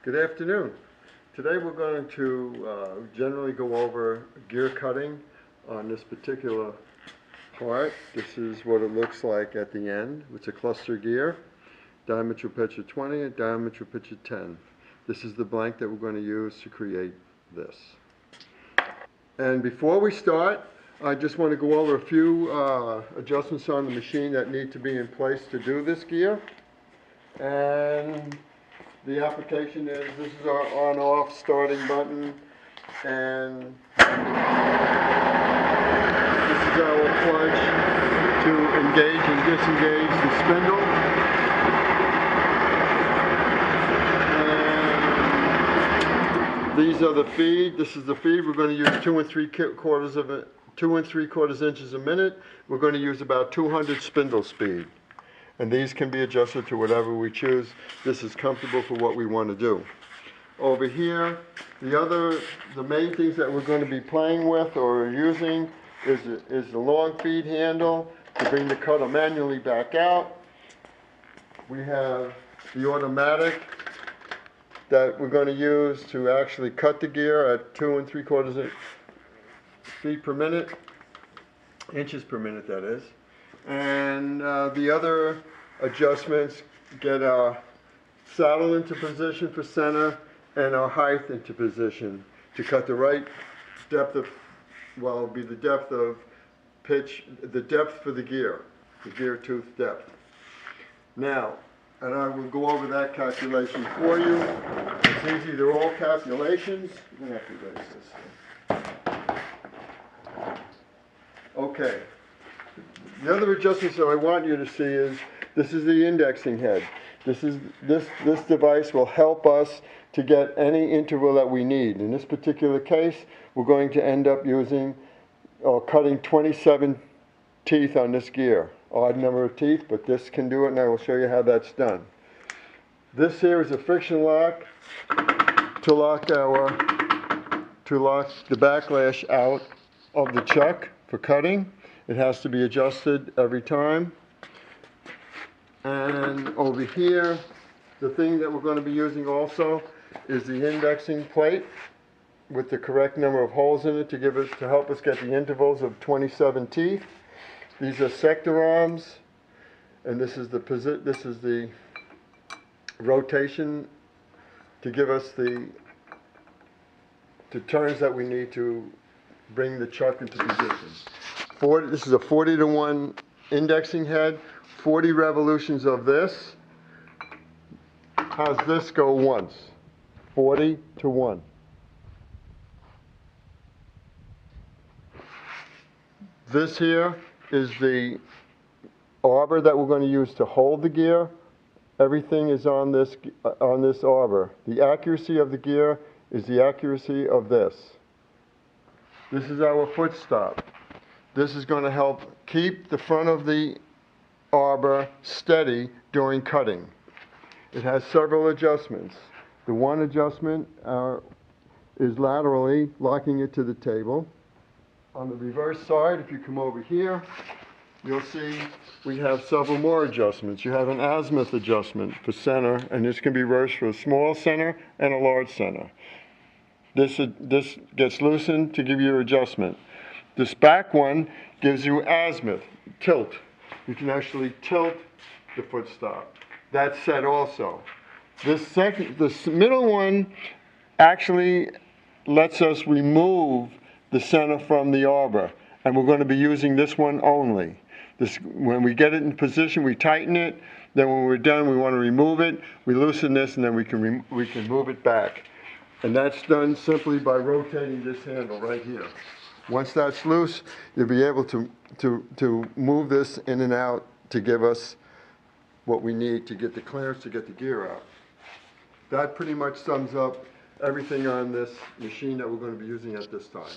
Good afternoon. Today we're going to generally go over gear cutting on this particular part. This is what it looks like at the end. It's a cluster gear, diameter pitch of 20 and diameter pitch of 10. This is the blank that we're going to use to create this. And before we start, I just want to go over a few adjustments on the machine that need to be in place to do this gear. And the application is, this is our on-off starting button, and this is our clutch to engage and disengage the spindle. And these are the feed. This is the feed. We're going to use 2 3/4 inches a minute. We're going to use about 200 spindle speed. And these can be adjusted to whatever we choose. This is comfortable for what we want to do. Over here, the main things that we're going to be playing with or using is the long feed handle to bring the cutter manually back out. We have the automatic that we're going to use to actually cut the gear at 2 3/4 feet per minute, inches per minute that is. And the other adjustments get our saddle into position for center and our height into position to cut the right depth of, well, it'll be the depth of pitch, the depth for the gear tooth depth. Now, and I will go over that calculation for you. It's easy, they're all calculations. I'm going to have to erase this. Okay. The other adjustments that I want you to see is, this is the indexing head. This device will help us to get any interval that we need. In this particular case, we're going to end up using or cutting 27 teeth on this gear. Odd number of teeth, but this can do it, and I will show you how that's done. This here is a friction lock to lock the backlash out of the chuck for cutting. It has to be adjusted every time. And over here, the thing that we're going to be using also is the indexing plate with the correct number of holes in it to help us get the intervals of 27 teeth. These are sector arms, and this is the rotation to give us the turns that we need to bring the chuck into position. This is a 40-to-1 indexing head. 40 revolutions of this has this go once. 40-to-1. This here is the arbor that we're going to use to hold the gear. Everything is on this arbor. The accuracy of the gear is the accuracy of this. This is our foot stop. This is going to help keep the front of the arbor steady during cutting. It has several adjustments. The one adjustment is laterally locking it to the table. On the reverse side, if you come over here, you'll see we have several more adjustments. You have an azimuth adjustment for center, and this can be reversed for a small center and a large center. This gets loosened to give you your adjustment. This back one gives you azimuth, tilt. You can actually tilt the foot stop. That's set also. This middle one actually lets us remove the center from the arbor, and we're going to be using this one only. When we get it in position, we tighten it. Then when we're done, we want to remove it. We loosen this, and then we can move it back. And that's done simply by rotating this handle right here. Once that's loose, you'll be able to move this in and out to give us what we need to get the clearance to get the gear out. That pretty much sums up everything on this machine that we're going to be using at this time.